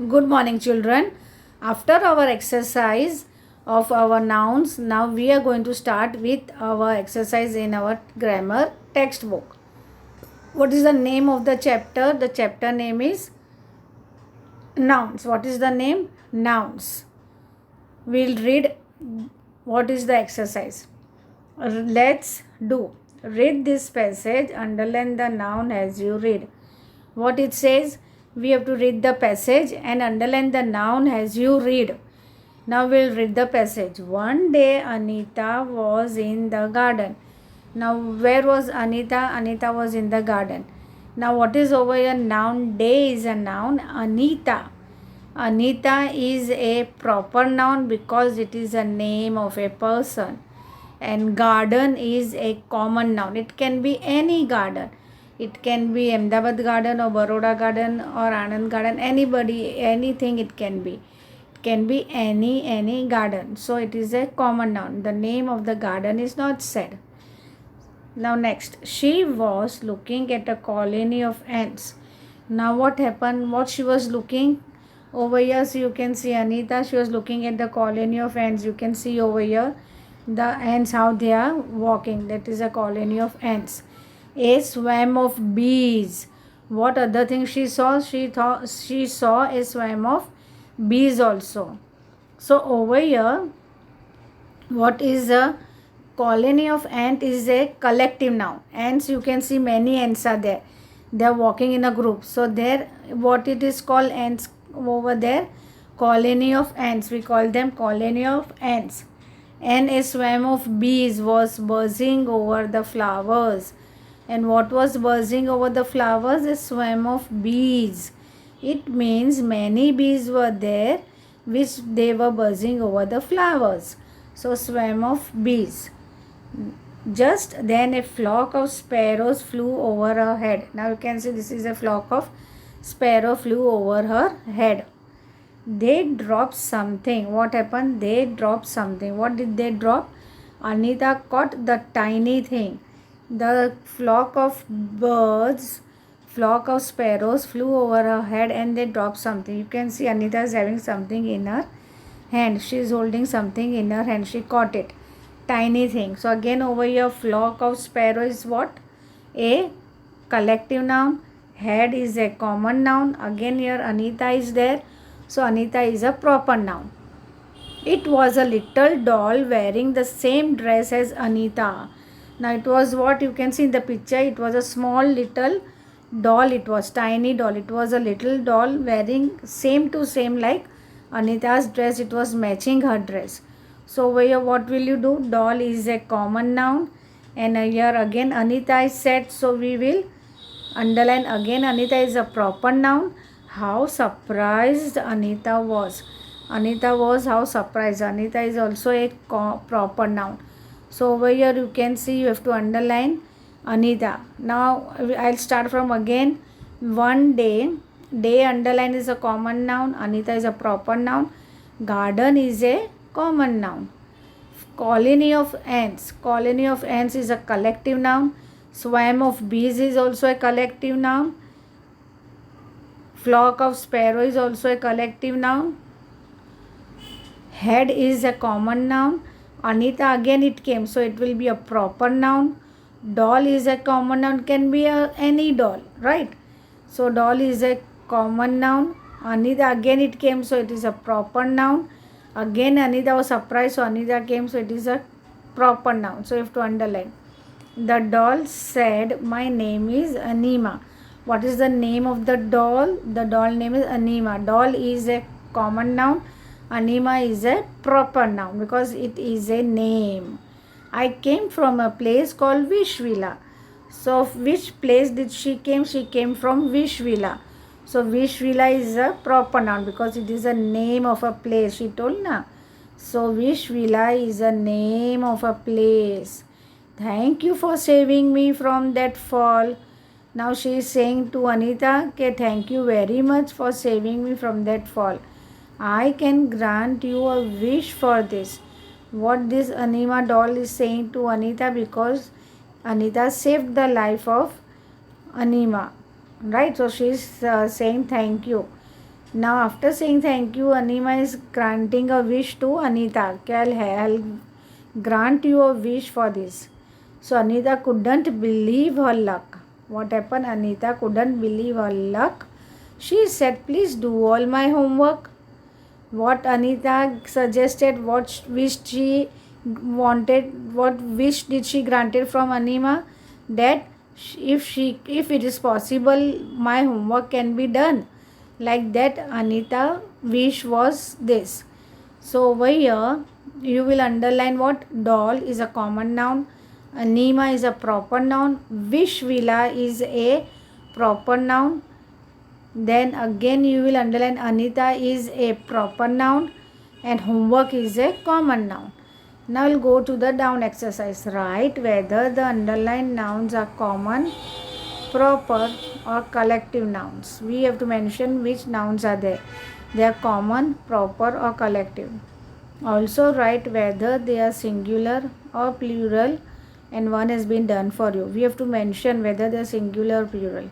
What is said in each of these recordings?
Good morning, children. After our exercise of our nouns, now we are going to start with our exercise in our grammar textbook. What is the name of the chapter? The chapter name is Nouns. What is the name? Nouns. We'll read what is the exercise. Let's do. Read this passage, underline the noun as you read. What it says, we have to read the passage and underline the noun as you read. Now we'll read the passage. One day Anita was in the garden. Now where was Anita? Anita was in the garden. Now what is over here? Noun. Day is a noun. Anita. Anita is a proper noun because it is a name of a person. And garden is a common noun. It can be any garden. It can be Ahmedabad garden or Baroda garden or Anand garden. Anybody, anything it can be. It can be any garden. So it is a common noun. The name of the garden is not said. Now next, she was looking at a colony of ants. Now what happened? What she was looking over here? So you can see Anita. She was looking at the colony of ants. You can see over here the ants, how they are walking. That is a colony of ants. A swarm of bees. What other thing she saw? She saw a swarm of bees also. So over here, what is a colony of ant is a collective noun. Ants, you can see many ants are there. They are walking in a group. So there, what it is called ants over there? Colony of ants. We call them colony of ants. And a swarm of bees was buzzing over the flowers. And what was buzzing over the flowers? A swarm of bees. It means many bees were there which they were buzzing over the flowers. So swarm of bees. Just then a flock of sparrows flew over her head. Now you can see this is a flock of sparrow flew over her head. They dropped something. What happened? They dropped something. What did they drop? Anita caught the tiny thing. The flock of birds, flock of sparrows flew over her head and they dropped something. You can see Anita is having something in her hand. She is holding something in her hand. She caught it. Tiny thing. So again over here, flock of sparrows is what? A collective noun. Head is a common noun. Again here Anita is there. So Anita is a proper noun. It was a little doll wearing the same dress as Anita. Now it was what you can see in the picture. It was a small little doll. It was tiny doll. It was a little doll wearing same to same like Anita's dress. It was matching her dress. So over here what will you do? Doll is a common noun. And here again Anita is said. So we will underline again Anita is a proper noun. How surprised Anita was. Anita was how surprised. Anita is also a proper noun. So over here you can see you have to underline Anita. Now I'll start from again. One day. Day underline is a common noun. Anita is a proper noun. Garden is a common noun. Colony of ants. Colony of ants is a collective noun. Swarm of bees is also a collective noun. Flock of sparrow is also a collective noun. Head is a common noun. Anita again it came, so it will be a proper noun. Doll is a common noun, can be any doll, right? So doll is a common noun. Anita again it came, so it is a proper noun. Again Anita was surprised, so Anita came, so it is a proper noun. So you have to underline. The doll said, "My name is Anima." What is the name of the doll? The doll name is Anima. Doll is a common noun. Anima is a proper noun because it is a name. I came from a place called Vishvila. So which place did she came? She came from Vishvila. So Vishvila is a proper noun because it is a name of a place. She told na. So Vishvila is a name of a place. Thank you for saving me from that fall. Now she is saying to Anita, okay, thank you very much for saving me from that fall. I can grant you a wish for this. What this Anima doll is saying to Anita, because Anita saved the life of Anima. Right? So she is saying thank you. Now after saying thank you, Anima is granting a wish to Anita. I'll grant you a wish for this. So Anita couldn't believe her luck. What happened? Anita couldn't believe her luck. She said, please do all my homework. What Anita suggested, what wish she wanted, what wish did she granted from Anima? That if it is possible, my homework can be done. Like that, Anita wish was this. So over here, you will underline what doll is a common noun, Anima is a proper noun, wish villa is a proper noun. Then again you will underline Anita is a proper noun and homework is a common noun. Now we'll go to the down exercise. Write whether the underlined nouns are common, proper or collective nouns. We have to mention which nouns are there. They are common, proper or collective. Also write whether they are singular or plural, and one has been done for you. We have to mention whether they are singular or plural.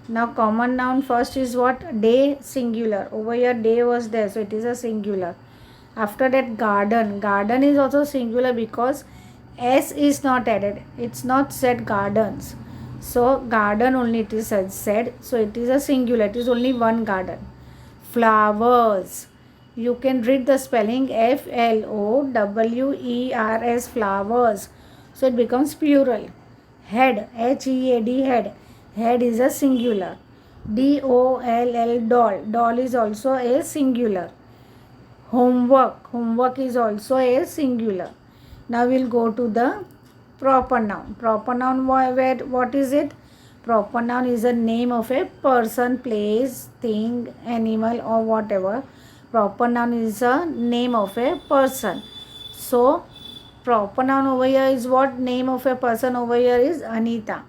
Now common noun first is what? Day, singular. Over here day was there, so it is a singular. After that garden. Garden is also singular because S is not added. It's not said gardens. So garden only it is said. So it is a singular. It is only one garden. Flowers. You can read the spelling FLOWERS, flowers. So it becomes plural. Head, HEAD, head. Head is a singular. DOLL, doll. Doll is also a singular. Homework. Homework is also a singular. Now we'll go to the proper noun. Proper noun, what is it? Proper noun is a name of a person, place, thing, animal or whatever. Proper noun is a name of a person. So proper noun over here is what? Name of a person over here is Anita.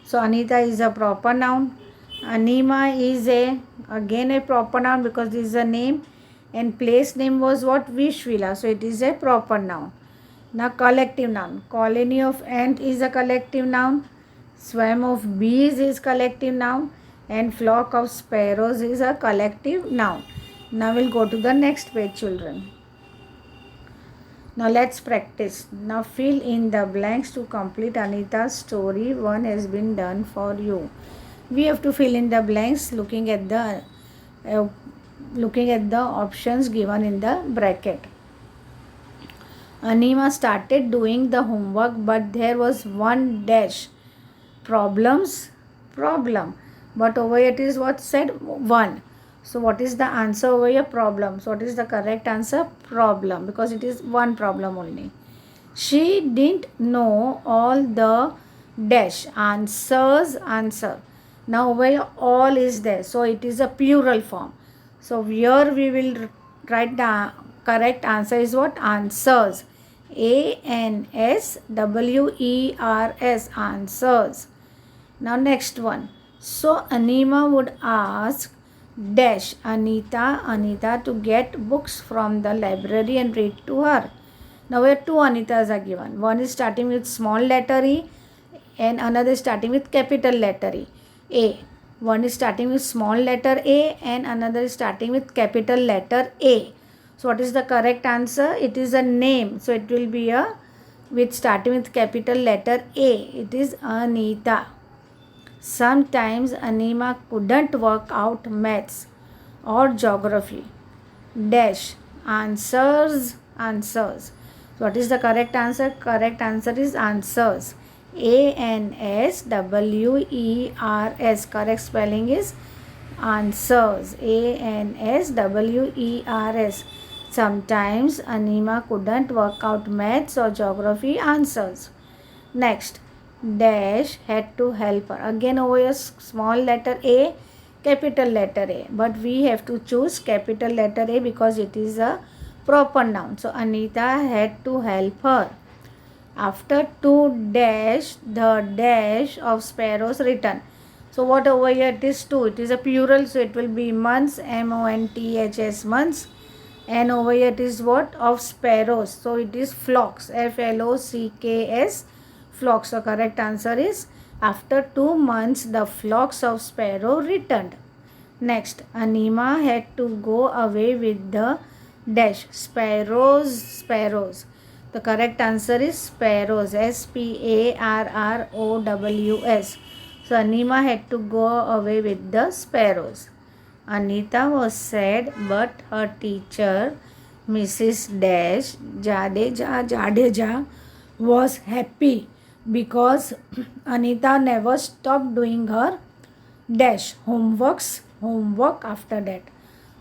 So Anita is a proper noun. Anima is again a proper noun because this is a name, and place name was what? Wish villa. So it is a proper noun. Now collective noun. Colony of ant is a collective noun. Swarm of bees is collective noun, and flock of sparrows is a collective noun. Now we'll go to the next page, children. Now let's practice. Now fill in the blanks to complete Anita's story. One has been done for you. We have to fill in the blanks looking at the options given in the bracket. Anima started doing the homework, but there was one dash. Problem. But over here it is what said? One. So what is the answer over here? Problem. So what is the correct answer? Problem, because it is one problem only. She didn't know all the dash. Answers, answer. Now over here all is there. So it is a plural form. So here we will write the correct answer is what? Answers. ANSWERS, answers. Now next one. So Anima would ask dash Anita to get books from the library and read to her. Now where two Anitas are given. One is starting with small letter E and another is starting with capital letter E. A. One is starting with small letter A and another is starting with capital letter A. So what is the correct answer? It is a name. So it will be with starting with capital letter A. It is Anita. Sometimes Anima couldn't work out maths or geography. Dash. Answers. So what is the correct answer? Correct answer is answers. ANSWERS. Correct spelling is answers. ANSWERS. Sometimes Anima couldn't work out maths or geography. Answers. Next. Dash had to help her. Again over here small letter A, capital letter A. But we have to choose capital letter A because it is a proper noun. So Anita had to help her. After two dash, the dash of sparrows written. So what over here it is two. It is a plural, so it will be months, MONTHS, months. And over here it is what? Of sparrows. So it is flocks, FLOCKS, flocks. So correct answer is after 2 months the flocks of sparrow returned. Next, Anima had to go away with the dash sparrows. The correct answer is sparrows, Sparrows. So Anima had to go away with the sparrows. Anita was sad, but her teacher, Mrs. Dash Jadeja was happy because Anita never stopped doing her dash homework after that.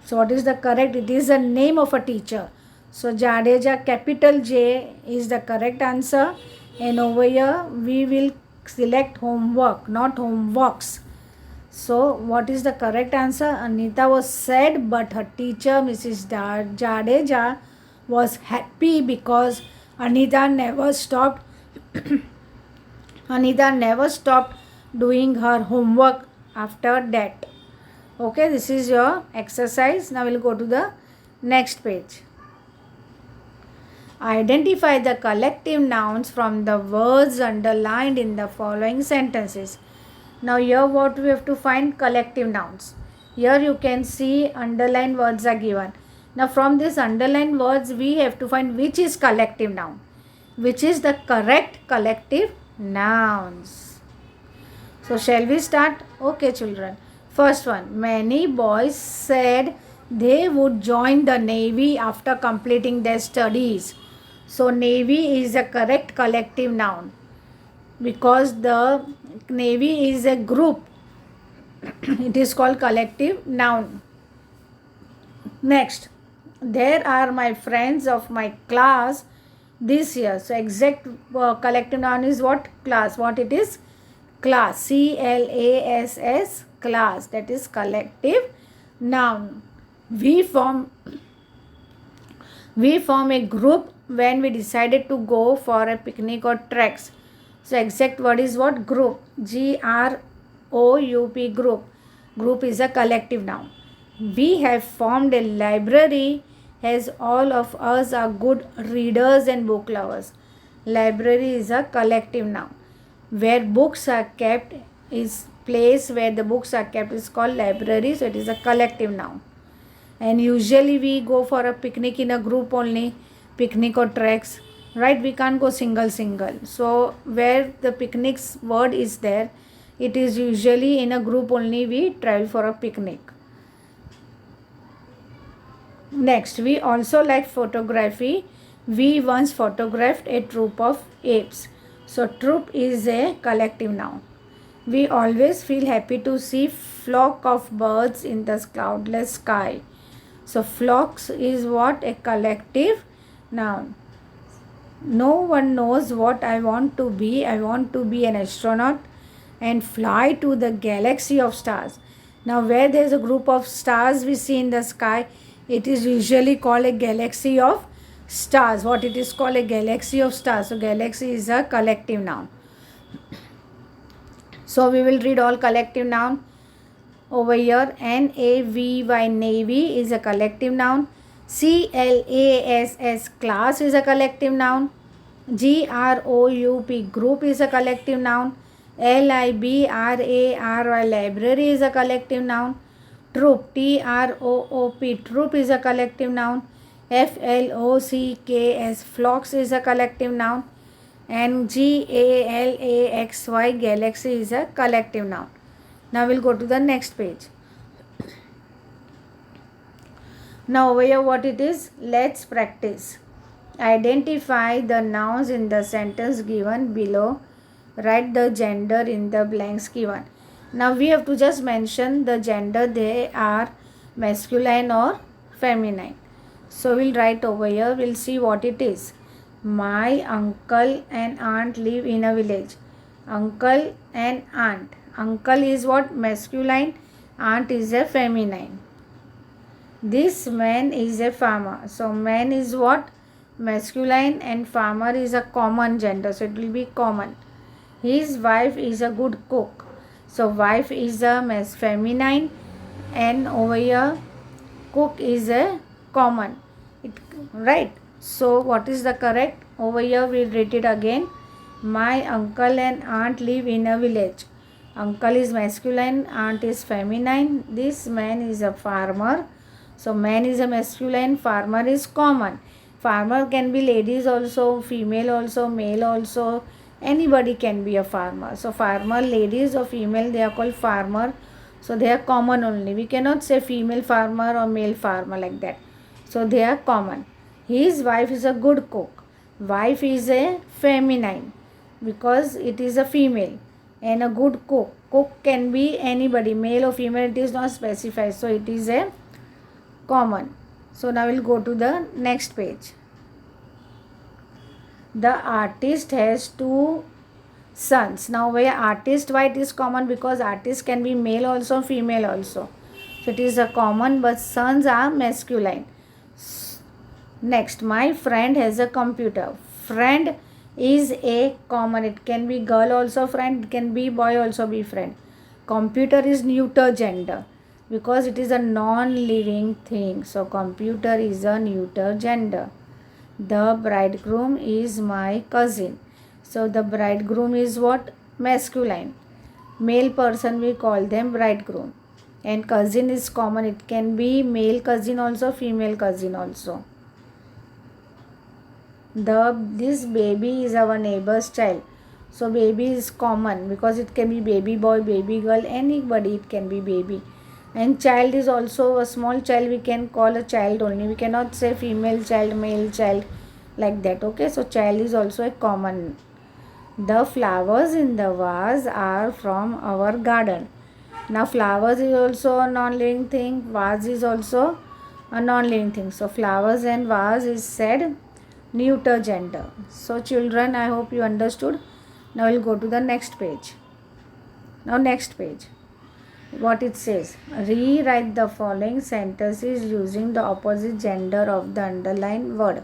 So what is the correct? It is the name of a teacher. So Jadeja, capital J, is the correct answer. And over here we will select homework, not homeworks. So what is the correct answer? Anita was sad, but her teacher, Mrs. Jadeja, was happy because Anita never stopped doing her homework after that. Okay, this is your exercise. Now we'll go to the next page. Identify the collective nouns from the words underlined in the following sentences. Now here what we have to find? Collective nouns. Here you can see underlined words are given. Now from these underlined words we have to find which is collective noun, which is the correct collective nouns. So shall we start? Okay children. First one, many boys said they would join the Navy after completing their studies. So Navy is the correct collective noun because the Navy is a group. It is called collective noun. Next, there are my friends of my class this year. So exact collective noun is what? Class. What it is? Class. CLASS, class. That is collective noun. We form a group when we decided to go for a picnic or treks. So exact word is what? Group. GROUP, group. Group is a collective noun. We have formed a library as all of us are good readers and book lovers. Library is a collective noun. Where books are kept is place where the books are kept is called library. So it is a collective noun. And usually we go for a picnic in a group only, picnic or treks, right? We can't go single. So where the picnic's word is there, it is usually in a group only we travel for a picnic. Next, we also like photography. We once photographed a troop of apes. So troop is a collective noun. We always feel happy to see flock of birds in the cloudless sky. So flocks is what? A collective noun. No one knows what I want to be. I want to be an astronaut and fly to the galaxy of stars. Now where there is a group of stars we see in the sky, it is usually called a galaxy of stars. What it is called? A galaxy of stars. So galaxy is a collective noun. So we will read all collective noun. Over here, NAVY, navy, is a collective noun. CLASS, class, is a collective noun. GROUP, group, is a collective noun. LIBRARY, library, is a collective noun. Troop, TROOP, troop, is a collective noun. FLOCKS, flocks, is a collective noun. And GALAXY, galaxy, is a collective noun. Now we'll go to the next page. Now over here what it is? Let's practice. Identify the nouns in the sentence given below. Write the gender in the blanks given. Now we have to just mention the gender. They are masculine or feminine. So we'll write over here. We'll see what it is. My uncle and aunt live in a village. Uncle and aunt. Uncle is what? Masculine. Aunt is a feminine. This man is a farmer. So man is what? Masculine, and farmer is a common gender. So it will be common. His wife is a good cook. So wife is a feminine, and over here cook is a common. Right? So what is the correct? Over here we'll read it again. My uncle and aunt live in a village. Uncle is masculine, aunt is feminine. This man is a farmer. So man is a masculine, farmer is common. Farmer can be ladies also, female also, male also. Anybody can be a farmer. So farmer, ladies or female, they are called farmer. So they are common only. We cannot say female farmer or male farmer like that. So they are common. His wife is a good cook. Wife is a feminine because it is a female. And a good cook. Cook can be anybody, male or female, it is not specified. So it is a common. So now we'll go to the next page. The artist has two sons. Now where artist, why it is common? Because artist can be male also, female also. So it is a common, but sons are masculine. Next, my friend has a computer. Friend is a common. It can be girl also friend, it can be boy also be friend. Computer is neuter gender because it is a non-living thing. So computer is a neuter gender. The bridegroom is my cousin. So the bridegroom is what? Masculine. Male person we call them bridegroom. And cousin is common. It can be male cousin also, female cousin also. This baby is our neighbor's child. So baby is common because it can be baby boy, baby girl, anybody it can be baby. And child is also a small child, we can call a child only. We cannot say female child, male child like that. Okay, so child is also a common. The flowers in the vase are from our garden. Now flowers is also a non-living thing, vase is also a non-living thing. So flowers and vase is said neuter gender. So children, I hope you understood. Now we'll go to the next page. Now next page. What it says. Rewrite the following sentences using the opposite gender of the underlined word.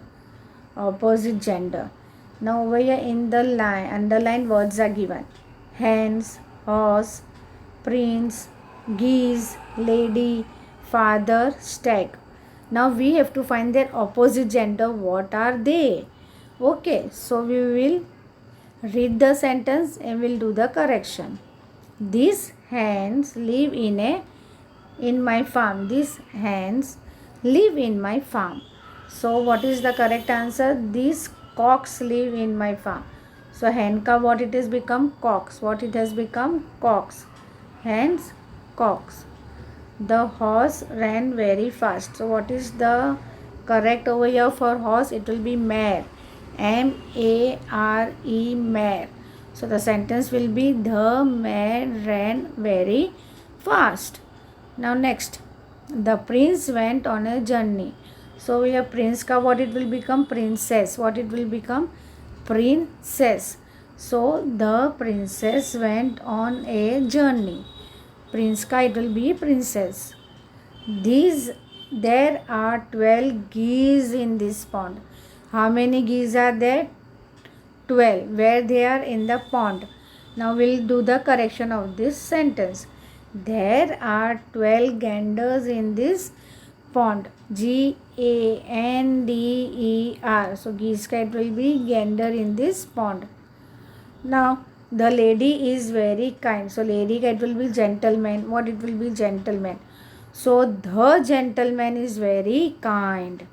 Opposite gender. Now over here in the line, underlined words are given. Hens, horse, prince, geese, lady, father, stag. Now we have to find their opposite gender. What are they? Okay, so we will read the sentence and we'll do the correction. These hens live in my farm. These hens live in my farm. So what is the correct answer? These cocks live in my farm. So hen ka what it has become? Cocks. What it has become? Cocks. Hens, cocks. The horse ran very fast. So what is the correct over here for horse? It will be mare. M-A-R-E, mare. So the sentence will be the mare ran very fast. Now next, the prince went on a journey. So we have prince ka what it will become? Princess. What it will become? Princess. So the princess went on a journey. Prince ka it will be princess. There are 12 geese in this pond. How many geese are there? 12. Where they are? In the pond. Now we'll do the correction of this sentence. There are 12 ganders in this pond. G-A-N-D-E-R. So geese ka it will be gander in this pond. Now the lady is very kind. So lady ka it will be gentleman. What it will be? Gentleman. So the gentleman is very kind.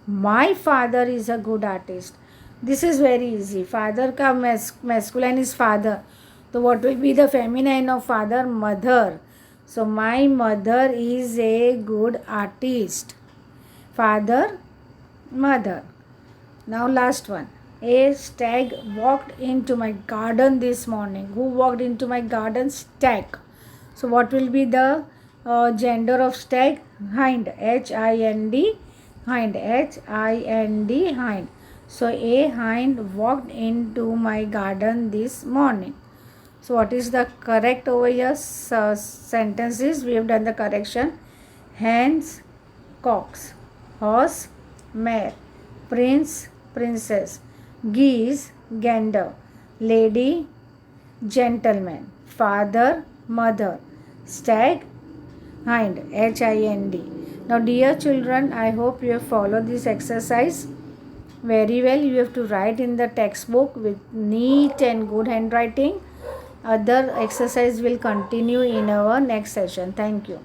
My father is a good artist. This is very easy. Father ka masculine is father. So what will be the feminine of father? Mother. So my mother is a good artist. Father, mother. Now last one. A stag walked into my garden this morning. Who walked into my garden? Stag. So what will be the gender of stag? Hind. H-I-N-D. Hind. H-I-N-D. Hind. So a hind walked into my garden this morning. So what is the correct over here? Sentences. We have done the correction. Hens, cocks. Horse, mare. Prince, princess. Geese, gander. Lady, gentleman. Father, mother. Stag, hind. H-I-N-D. Now dear children, I hope you have followed this exercise very well. You have to write in the textbook with neat and good handwriting. other exercise will continue in our next session. Thank you.